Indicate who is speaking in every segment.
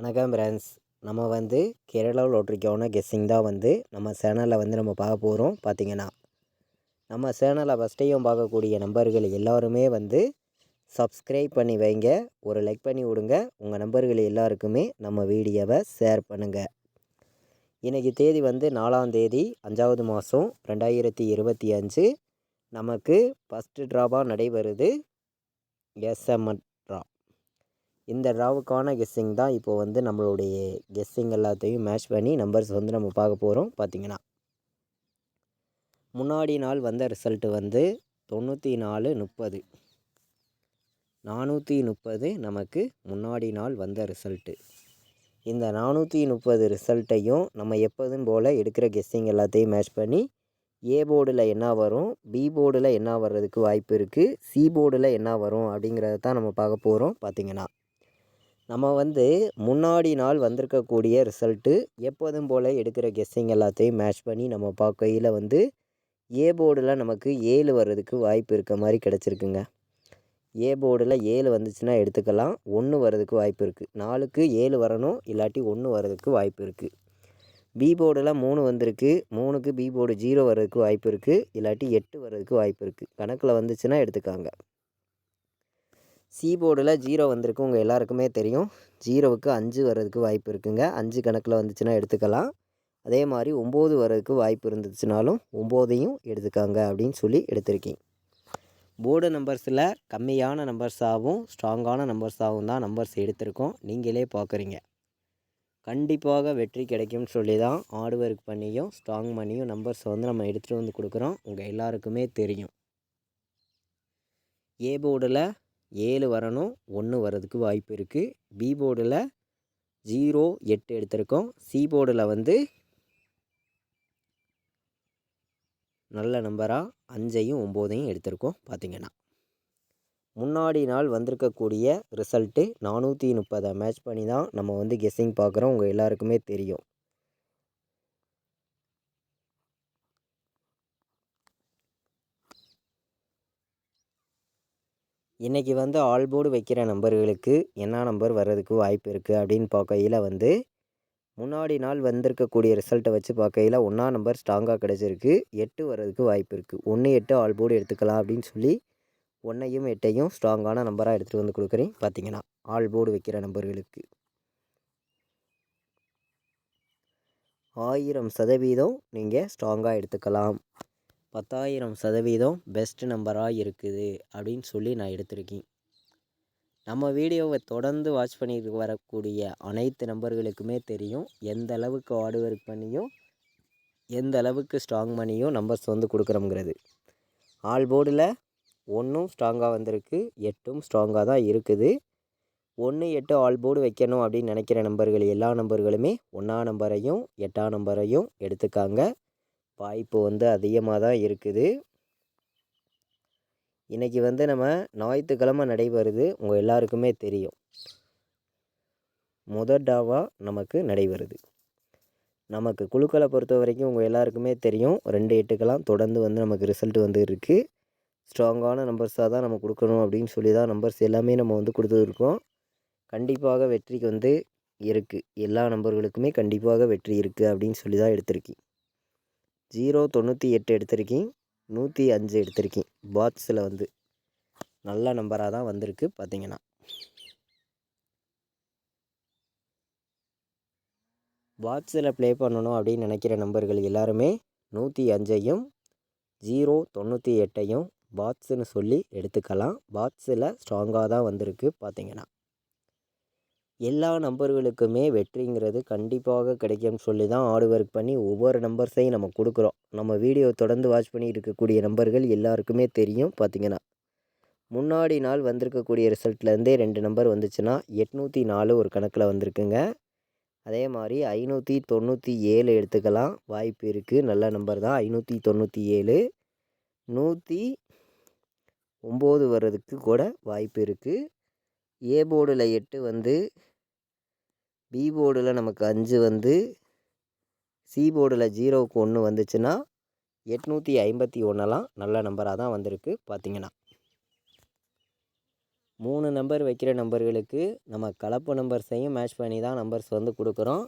Speaker 1: வணக்கம் ஃப்ரெண்ட்ஸ். நம்ம கேரளா லாட்ரிக்கான கெஸ்ஸிங் தான் நம்ம சேனலில் நம்ம பார்க்க போகிறோம். பார்த்திங்கன்னா நம்ம சேனலை ஃபஸ்ட் டைம் பார்க்கக்கூடிய நம்பர்கள் எல்லாருமே சப்ஸ்கிரைப் பண்ணி வைங்க, ஒரு லைக் பண்ணி விடுங்க. உங்கள் நம்பர்கள் எல்லாருக்குமே நம்ம வீடியோவை ஷேர் பண்ணுங்கள். இன்றைக்கி தேதி 4ஆம் தேதி 5வது மாதம் 2025. நமக்கு ஃபஸ்ட்டு ட்ராவாக நடைபெறுது எஸ்எம்என் ட்ரா. இந்த ட்ராவுக்கான கெஸ்ஸிங் தான் இப்போது நம்மளுடைய கெஸ்ஸிங் எல்லாத்தையும் மேட்ச் பண்ணி நம்பர்ஸ் நம்ம பார்க்க போகிறோம். பார்த்திங்கன்னா முன்னாடி நாள் வந்த ரிசல்ட்டு 9430 430 நமக்கு முன்னாடி நாள் வந்த ரிசல்ட்டு. இந்த 430 ரிசல்ட்டையும் நம்ம எப்போதும் போல் எடுக்கிற கெஸ்ஸிங் எல்லாத்தையும் மேட்ச் பண்ணி ஏ போர்டில் என்ன வரும், பி போர்டில் என்ன வர்றதுக்கு வாய்ப்பு இருக்குது, சி போர்டில் என்ன வரும் அப்படிங்கிறத தான் நம்ம பார்க்க போகிறோம். பார்த்திங்கன்னா நம்ம முன்னாடி நாள் வந்திருக்கக்கூடிய ரிசல்ட்டு எப்போதும் போல் எடுக்கிற கெஸ்ஸிங் எல்லாத்தையும் மேட்ச் பண்ணி நம்ம பார்க்கையில் ஏ போர்டில் நமக்கு 7 வர்றதுக்கு வாய்ப்பு இருக்க மாதிரி கிடச்சிருக்குங்க. ஏ போர்டில் 7 வந்துச்சுன்னா எடுத்துக்கலாம். 1 வர்றதுக்கு வாய்ப்பு இருக்குது. 4க்கு 7 வரணும், இல்லாட்டி 1 வர்றதுக்கு வாய்ப்பு இருக்குது. பி போர்டில் 3 வந்திருக்கு. 3க்கு பி போர்டு 0 வர்றதுக்கு வாய்ப்பு இருக்குது, இல்லாட்டி 8 வர்றதுக்கு வாய்ப்பு இருக்குது. கணக்கில் வந்துச்சுன்னா எடுத்துக்காங்க. சி போர்டில் 0 வந்திருக்கு, உங்கள் எல்லாருக்குமே தெரியும். 0க்கு 5 வர்றதுக்கு வாய்ப்பு இருக்குங்க. 5 கணக்கில் வந்துச்சுன்னா எடுத்துக்கலாம். அதே மாதிரி 9 வர்றதுக்கு வாய்ப்பு இருந்துச்சுனாலும் 9ஐயும் எடுத்துக்காங்க அப்படின்னு சொல்லி எடுத்திருக்கீங்க. போர்டு நம்பர்ஸில் கம்மியான நம்பர்ஸாகவும் ஸ்ட்ராங்கான நம்பர்ஸாகவும் தான் நம்பர்ஸ் எடுத்திருக்கோம். நீங்களே பார்க்குறீங்க. கண்டிப்பாக வெற்றி கிடைக்கும்னு சொல்லி தான் ஹார்ட் ஒர்க் பண்ணியும் ஸ்ட்ராங் பண்ணியும் நம்பர்ஸ் நம்ம எடுத்துகிட்டு கொடுக்குறோம். உங்கள் எல்லாருக்குமே தெரியும். ஏ போர்டில் 7 வரணும், 1 வர்றதுக்கு வாய்ப்பு இருக்குது. பி போர்டில் 0 8 எடுத்திருக்கோம். சி போர்டில் நல்ல நம்பராக 5ஐயும் 9ஐயும் எடுத்திருக்கோம். பார்த்திங்கன்னா முன்னாடி நாள் வந்திருக்கக்கூடிய ரிசல்ட்டு 430 மேட்ச் பண்ணி தான் நம்ம கெஸ்ஸிங் பார்க்குறோம். உங்கள் எல்லாருக்குமே தெரியும். இன்றைக்கி ஆல் போர்டு வைக்கிற நம்பர்களுக்கு என்ன நம்பர் வர்றதுக்கு வாய்ப்பு இருக்குது அப்படின்னு பார்க்கையில் முன்னாடி நாள் வந்திருக்கக்கூடிய ரிசல்ட்டை வச்சு பார்க்கையில் 1ஆம் நம்பர் ஸ்ட்ராங்காக கிடச்சிருக்கு. 8 வர்றதுக்கு வாய்ப்பு இருக்குது. 1 8 ஆல் போர்டு எடுத்துக்கலாம் அப்படின்னு சொல்லி 1ஐயும் 8ஐயும் ஸ்ட்ராங்கான நம்பராக எடுத்துகிட்டு கொடுக்குறேன். பார்த்திங்கன்னா ஆல் போர்டு வைக்கிற நம்பர்களுக்கு 1000% நீங்கள் ஸ்ட்ராங்காக எடுத்துக்கலாம். 10,000% பெஸ்ட் நம்பராக இருக்குது அப்படின்னு சொல்லி நான் எடுத்திருக்கேன். நம்ம வீடியோவை தொடர்ந்து வாட்ச் பண்ணிட்டு வரக்கூடிய அனைத்து நம்பர்களுக்குமே தெரியும் எந்த அளவுக்கு ஹார்ட் ஒர்க் பண்ணியும் எந்த அளவுக்கு ஸ்ட்ராங் பண்ணியும் நம்பர்ஸ் கொடுக்குறோங்கிறது. ஆல் போர்டில் 1ம் ஸ்ட்ராங்காக வந்திருக்கு, 8ம் ஸ்ட்ராங்காக தான் இருக்குது. 1 8 ஆல் போர்டு வைக்கணும் அப்படின்னு நினைக்கிற நம்பர்கள் எல்லா நம்பர்களுமே 1ஆம் நம்பரையும் 8ஆம் நம்பரையும் எடுத்துக்காங்க. வாய்ப்பு அதிகமாக தான் இருக்குது. இன்றைக்கி நம்ம ஞாயிற்றுக்கிழமை நடைபெறுது. உங்கள் எல்லாருக்குமே தெரியும். முதல் டாவாக நமக்கு நடைபெறுது. நமக்கு குழுக்களை பொறுத்த வரைக்கும் உங்கள் எல்லாருக்குமே தெரியும் 2 8க்கெல்லாம் தொடர்ந்து நமக்கு ரிசல்ட் இருக்குது. ஸ்ட்ராங்கான நம்பர்ஸாக தான் நம்ம கொடுக்கணும் அப்படின்னு சொல்லி தான் நம்பர்ஸ் எல்லாமே நம்ம கொடுத்துருக்கோம். கண்டிப்பாக வெற்றிக்கு இருக்குது. எல்லா நம்பர்களுக்குமே கண்டிப்பாக வெற்றி இருக்குது அப்படின்னு சொல்லி தான் எடுத்திருக்கேன். 0 98 எடுத்திருக்கேன். 105 எடுத்திருக்கேன். பாக்ஸில் நல்ல நம்பராக தான் வந்திருக்கு. பார்த்திங்கன்னா பாக்ஸில் ப்ளே பண்ணணும் அப்படின்னு நினைக்கிற நம்பர்கள் எல்லாருமே 105ஐயும் 0 98ஐயும் பாக்ஸுன்னு சொல்லி எடுத்துக்கலாம். பாக்ஸில் ஸ்ட்ராங்காக தான் வந்திருக்கு. பார்த்திங்கன்னா எல்லா நம்பர்களுக்குமே வெற்றிங்கிறது கண்டிப்பாக கிடைக்கும்னு சொல்லி தான் ஹார்ட் ஒர்க் பண்ணி ஒவ்வொரு நம்பர்ஸையும் நம்ம கொடுக்குறோம். நம்ம வீடியோ தொடர்ந்து வாட்ச் பண்ணிட்டு இருக்கக்கூடிய நம்பர்கள் எல்லாருக்குமே தெரியும். பார்த்திங்கன்னா முன்னாடி நாள் வந்திருக்கக்கூடிய ரிசல்ட்லேருந்தே 2 நம்பர் வந்துச்சுன்னா 804 ஒரு கணக்கில் வந்திருக்குங்க. அதே மாதிரி 597 எடுத்துக்கலாம். வாய்ப்பு இருக்குது. நல்ல நம்பர் தான் 597. 109 வர்றதுக்கு கூட வாய்ப்பு இருக்குது. ஏ போர்டில் 8 பி போர்டில் நமக்கு 5 சி போர்டில் 0க்கு 1 வந்துச்சுன்னா 851லாம் நல்ல நம்பராக தான் வந்திருக்கு. பார்த்திங்கன்னா 3 நம்பர் வைக்கிற நம்பர்களுக்கு நம்ம கலப்பு நம்பர்ஸையும் மேட்ச் பண்ணி தான் நம்பர்ஸ் வந்து கொடுக்குறோம்.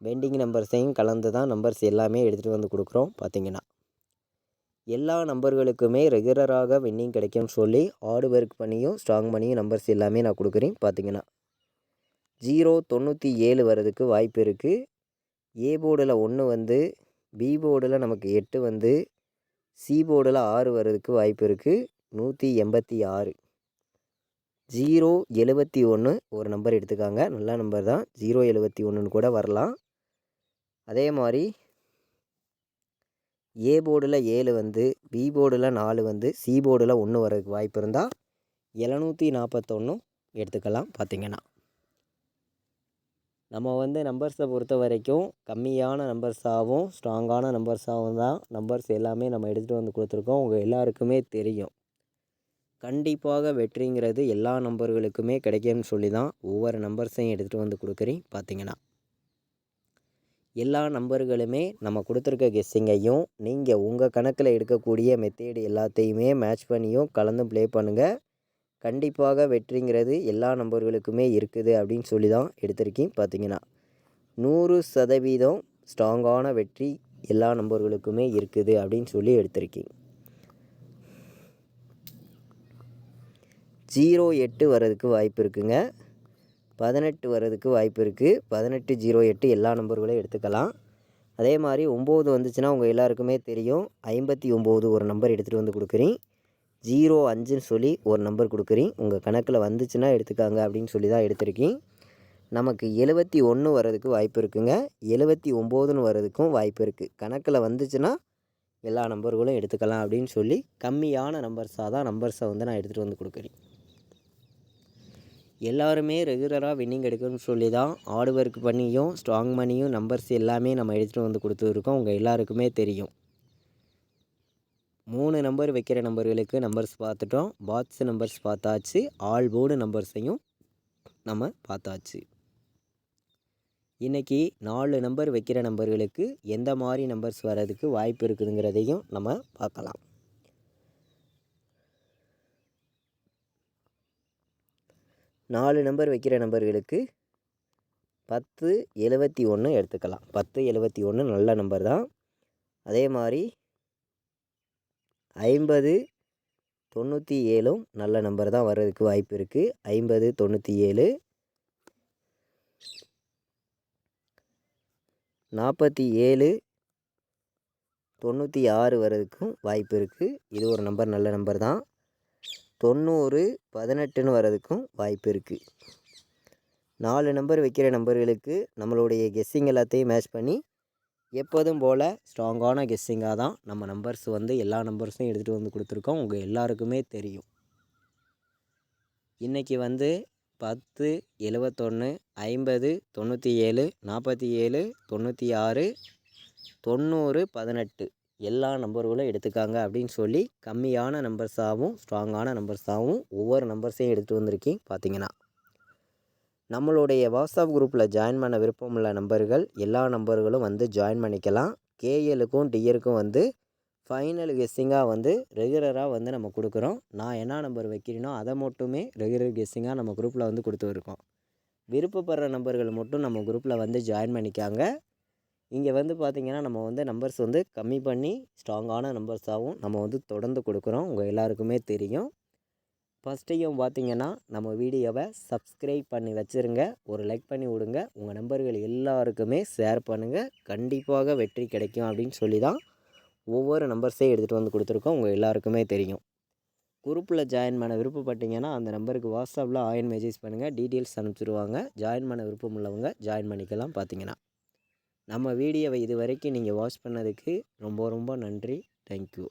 Speaker 1: பெண்டிங் நம்பர்ஸையும் கலந்து தான் நம்பர்ஸ் எல்லாமே எடுத்துகிட்டு வந்து கொடுக்குறோம். பார்த்திங்கன்னா எல்லா நம்பர்களுக்குமே ரெகுலராக வின்னிங் கிடைக்கும்னு சொல்லி ஹார்ட் ஒர்க் பண்ணியும் ஸ்ட்ராங் பண்ணியும் நம்பர்ஸ் எல்லாமே நான் கொடுக்குறேன். பார்த்திங்கன்னா 097 வர்றதுக்கு வாய்ப்பு இருக்குது. ஏ போர்டில் 1 வந்து, பி போர்டில் நமக்கு 8 வந்து, சி போர்டில் 6 வர்றதுக்கு வாய்ப்பு இருக்குது. 186 071 ஒரு நம்பர் எடுத்துக்காங்க. நல்ல நம்பர் தான். 071ன்னு கூட வரலாம். அதே மாதிரி ஏ போர்டில் 7 வந்து, பி போர்டில் 4 வந்து, சி போர்டில் 1 வர்றதுக்கு வாய்ப்பு இருந்தால் 741 எடுத்துக்கலாம். பார்த்திங்கன்னா நம்ம வந்து நம்பர்ஸை பொறுத்த வரைக்கும் கம்மியான நம்பர்ஸாகவும் ஸ்ட்ராங்கான நம்பர்ஸாகவும் தான் நம்பர்ஸ் எல்லாமே நம்ம எடுத்துகிட்டு வந்து கொடுத்துருக்கோம். உங்கள் எல்லாருக்குமே தெரியும். கண்டிப்பாக வெற்றிங்கிறது எல்லா நம்பர்களுக்குமே கிடைக்கும்னு சொல்லி தான் ஒவ்வொரு நம்பர்ஸையும் எடுத்துகிட்டு வந்து கொடுக்குறேன். பார்த்திங்கன்னா எல்லா நம்பர்களுமே நம்ம கொடுத்துருக்க கெஸ்ஸிங்கையும் நீங்கள் உங்கள் கணக்கில் எடுக்கக்கூடிய மெத்தேடு எல்லாத்தையுமே மேட்ச் பண்ணியும் கலந்து ப்ளே பண்ணுங்கள். கண்டிப்பாக வெற்றிங்கிறது எல்லா நம்பர்களுக்குமே இருக்குது அப்படின்னு சொல்லி தான் எடுத்திருக்கேன். பார்த்திங்கன்னா 100% ஸ்ட்ராங்கான வெற்றி எல்லா நம்பர்களுக்குமே இருக்குது அப்படின்னு சொல்லி எடுத்திருக்கேன். 08 வர்றதுக்கு வாய்ப்பு இருக்குங்க. 18 வர்றதுக்கு வாய்ப்பு இருக்குது. 1808 எல்லா நம்பர்களையும் எடுத்துக்கலாம். அதே மாதிரி 9 வந்துச்சுன்னா உங்கள் எல்லாருக்குமே தெரியும். 59 ஒரு நம்பர் எடுத்துகிட்டு வந்து கொடுக்குறேன். 05ன்னு சொல்லி ஒரு நம்பர் கொடுக்குறேன். உங்கள் கணக்கில் வந்துச்சுன்னா எடுத்துக்காங்க அப்படின்னு சொல்லி தான் எடுத்திருக்கேன். நமக்கு 71 வர்றதுக்கு வாய்ப்பு இருக்குங்க. 79ன்னு வர்றதுக்கும் வாய்ப்பு இருக்குது. கணக்கில் வந்துச்சுன்னா எல்லா நம்பர்களும் எடுத்துக்கலாம் அப்படின்னு சொல்லி கம்மியான நம்பர்ஸாக தான் நம்பர்ஸை வந்து நான் எடுத்துகிட்டு வந்து கொடுக்குறேன். எல்லாருமே ரெகுலராக வின்னிங் எடுக்கணும்னு சொல்லி தான் ஹார்ட் ஒர்க் பண்ணியும் ஸ்ட்ராங் பண்ணியும் நம்பர்ஸ் எல்லாமே நம்ம எடுத்துகிட்டு வந்து கொடுத்துருக்கோம். உங்கள் எல்லாருக்குமே தெரியும். 3 நம்பர் வைக்கிற நம்பர்களுக்கு நம்பர்ஸ் பார்த்துட்டோம். பாக்ஸ் நம்பர்ஸ் பார்த்தாச்சு. ஆல் போர்டு நம்பர்ஸையும் நம்ம பார்த்தாச்சு. இன்றைக்கி 4 நம்பர் வைக்கிற நம்பர்களுக்கு எந்த மாதிரி நம்பர்ஸ் வர்றதுக்கு வாய்ப்பு இருக்குதுங்கிறதையும் நம்ம பார்க்கலாம். 4 நம்பர் வைக்கிற நம்பர்களுக்கு 1071 எடுத்துக்கலாம். 1071 நல்ல நம்பர் தான். அதே மாதிரி 5097 நல்ல நம்பர் தான் வர்றதுக்கு வாய்ப்பு இருக்குது. 5097 47 96 வர்றதுக்கும் வாய்ப்பு இருக்குது. இது ஒரு நம்பர் நல்ல நம்பர் தான். 90 18ன்னு வர்றதுக்கும் வாய்ப்பு இருக்குது. 4 நம்பர் வைக்கிற நம்பர்களுக்கு நம்மளுடைய கெஸ்ஸிங் எல்லாத்தையும் மேட்ச் பண்ணி எப்போதும் போல் ஸ்ட்ராங்கான கெஸ்ஸிங்காக தான் நம்ம நம்பர்ஸ் வந்து எல்லா நம்பர்ஸையும் எடுத்துகிட்டு வந்து கொடுத்துருக்கோம். உங்கள் எல்லாருக்குமே தெரியும். இன்றைக்கி வந்து 10 71 50 97 47 96 90 18 எல்லா நம்பர்களும் எடுத்துக்காங்க அப்படின்னு சொல்லி கம்மியான நம்பர்ஸாகவும் ஸ்ட்ராங்கான நம்பர்ஸாகவும் ஒவ்வொரு நம்பர்ஸையும் எடுத்துகிட்டு வந்திருக்கேன். பார்த்திங்கன்னா நம்மளுடைய வாட்ஸ்அப் குரூப்பில் ஜாயின் பண்ண விருப்பமுள்ள நம்பர்கள் எல்லா நம்பர்களும் வந்து ஜாயின் பண்ணிக்கலாம். கேஎலுக்கும் டிஎருக்கும் வந்து ஃபைனல் கெஸ்ஸிங்காக வந்து ரெகுலராக வந்து நம்ம கொடுக்குறோம். நான் என்ன நம்பர் வைக்கிறேனோ அதை மட்டுமே ரெகுலர் கெஸ்ஸிங்காக நம்ம குரூப்பில் வந்து கொடுத்துருக்கோம். விருப்பப்படுற நம்பர்கள் மட்டும் நம்ம குரூப்பில் வந்து ஜாயின் பண்ணிக்காங்க. இங்கே வந்து பார்த்திங்கன்னா நம்ம வந்து நம்பர்ஸ் வந்து கம்மி பண்ணி ஸ்ட்ராங்கான நம்பர்ஸாகவும் நம்ம வந்து தொடர்ந்து கொடுக்குறோம். உங்கள் எல்லாருக்குமே தெரியும். ஃபஸ்ட்டையும் பார்த்திங்கன்னா நம்ம வீடியோவை சப்ஸ்கிரைப் பண்ணி வச்சுருங்க. ஒரு லைக் பண்ணி விடுங்க. உங்கள் நம்பர்கள் எல்லாருக்குமே ஷேர் பண்ணுங்கள். கண்டிப்பாக வெற்றி கிடைக்கும் அப்படின்னு சொல்லி தான் ஒவ்வொரு நம்பர்ஸையும் எடுத்துகிட்டு வந்து கொடுத்துருக்கோம். உங்கள் எல்லாருக்குமே தெரியும். குரூப்பில் ஜாயின் பண்ண விருப்பப்பட்டீங்கன்னா அந்த நம்பருக்கு வாட்ஸ்அப்பில் ஆயின் மெசேஜ் பண்ணுங்கள். டீட்டெயில்ஸ் அனுப்பிச்சிடுவாங்க. ஜாயின் பண்ண விருப்பம் உள்ளவங்க ஜாயின் பண்ணிக்கலாம். பார்த்திங்கன்னா நம்ம வீடியோவை இது வரைக்கும் நீங்கள் வாட்ச் பண்ணதுக்கு ரொம்ப ரொம்ப நன்றி. தேங்க்யூ.